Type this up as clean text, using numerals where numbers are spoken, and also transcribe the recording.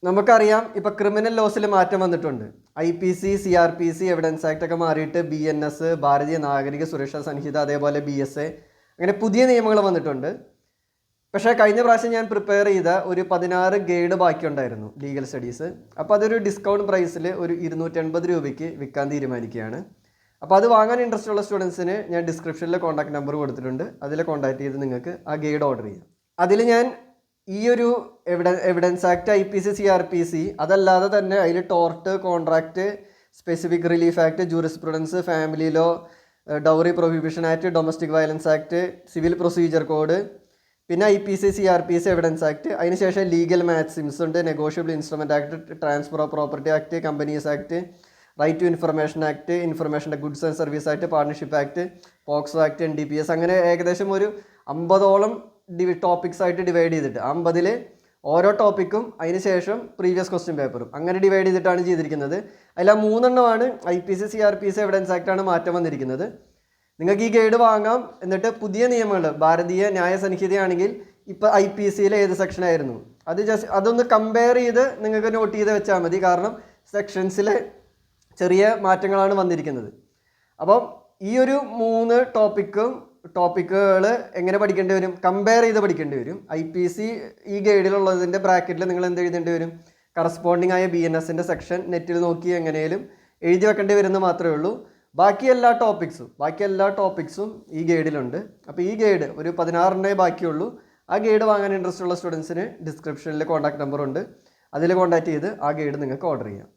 നമുക്കറിയാം ഇപ്പോൾ ക്രിമിനൽ ലോസിൽ മാറ്റം വന്നിട്ടുണ്ട്. IPC, CRPC, എവിഡൻസ് ആക്ട് ഒക്കെ മാറിയിട്ട് BNS, ഭാരതീയ നാഗരിക സുരക്ഷാ സംഹിത, അതേപോലെ BSA, അങ്ങനെ പുതിയ നിയമങ്ങൾ വന്നിട്ടുണ്ട്. പക്ഷേ കഴിഞ്ഞ പ്രാവശ്യം ഞാൻ പ്രിപ്പയർ ചെയ്ത ഒരു 16 ഗൈഡ് ബാക്കിയുണ്ടായിരുന്നു ലീഗൽ സ്റ്റഡീസ്. അപ്പോൾ അതൊരു ഡിസ്കൗണ്ട് പ്രൈസിൽ ഒരു 280 രൂപയ്ക്ക് വിൽക്കാൻ തീരുമാനിക്കുകയാണ്. അപ്പോൾ അത് വാങ്ങാൻ ഇൻട്രസ്റ്റ് ഉള്ള സ്റ്റുഡൻസിന് ഞാൻ ഡിസ്ക്രിപ്ഷനിൽ കോൺടാക്ട് നമ്പർ കൊടുത്തിട്ടുണ്ട്. അതിൽ കോൺടാക്ട് ചെയ്ത് നിങ്ങൾക്ക് ആ ഗൈഡ് ഓർഡർ ചെയ്യാം. അതിൽ ഞാൻ ഈ ഒരു എവിഡൻസ് ആക്ട്, IPC, CRPC അതല്ലാതെ തന്നെ അതിൽ tort, contract, specific relief act, jurisprudence, family law, dowry prohibition act, domestic violence act, civil procedure code, പിന്നെ IPC, CRPC, എവിഡൻസ് ആക്ട്, അതിനുശേഷം ലീഗൽ മാക്സിംസ് ഉണ്ട്, negotiable instrument act, transfer of property act, companies act, right to information act, ഇൻഫർമേഷൻ്റെ goods and service act, partnership act, POCSO act, NDPS, അങ്ങനെ ഏകദേശം ഒരു 50ഓളം topics ആയിട്ട് divide ചെയ്തിട്ട് 50ൽ ഓരോ ടോപ്പിക്കും അതിന് ശേഷം പ്രീവിയസ് ക്വസ്റ്റ്യൻ പേപ്പറും അങ്ങനെ ഡിവൈഡ് ചെയ്തിട്ടാണ് ചെയ്തിരിക്കുന്നത്. അതിൽ 3 IPC, CRPC, എവിഡൻസ് ആക്ടാണ് മാറ്റം വന്നിരിക്കുന്നത്. നിങ്ങൾക്ക് ഈ ഗൈഡ് വാങ്ങാം. എന്നിട്ട് പുതിയ നിയമങ്ങൾ ഭാരതീയ ന്യായ സംഹിതയാണെങ്കിൽ ഇപ്പോൾ IPCയിലെ ഏത് സെക്ഷനായിരുന്നു അതൊന്ന് കമ്പയർ ചെയ്ത് നിങ്ങൾക്ക് നോട്ട് ചെയ്ത് വെച്ചാൽ മതി. കാരണം സെക്ഷൻസിലെ ചെറിയ മാറ്റങ്ങളാണ് വന്നിരിക്കുന്നത്. അപ്പം ഈ ഒരു 3 ടോപ്പിക്കുകൾ എങ്ങനെ പഠിക്കേണ്ടി വരും? കമ്പയർ ചെയ്ത് പഠിക്കേണ്ടി വരും. IPC ഈ ഗൈഡിലുള്ളതിൻ്റെ ബ്രാക്കറ്റിൽ നിങ്ങൾ എന്ത് എഴുതേണ്ടി വരും? കറസ്പോണ്ടിങ് ആയ BNSൻ്റെ സെക്ഷൻ നെറ്റിൽ നോക്കി എങ്ങനെയും എഴുതി വെക്കേണ്ടി വരുന്നത് മാത്രമേ ഉള്ളൂ. ബാക്കി എല്ലാ ടോപ്പിക്സും ഈ ഗൈഡിലുണ്ട്. അപ്പോൾ ഈ ഗൈഡ് ഒരു 16 ബാക്കിയുള്ളൂ. ആ ഗൈഡ് വാങ്ങാൻ ഇൻട്രസ്റ്റ് ഉള്ള സ്റ്റുഡൻസിന് ഡിസ്ക്രിപ്ഷനിൽ കോൺടാക്ട് നമ്പർ ഉണ്ട്. അതിൽ കോൺടാക്ട് ചെയ്ത് ആ ഗൈഡ് നിങ്ങൾക്ക് ഓർഡർ ചെയ്യാം.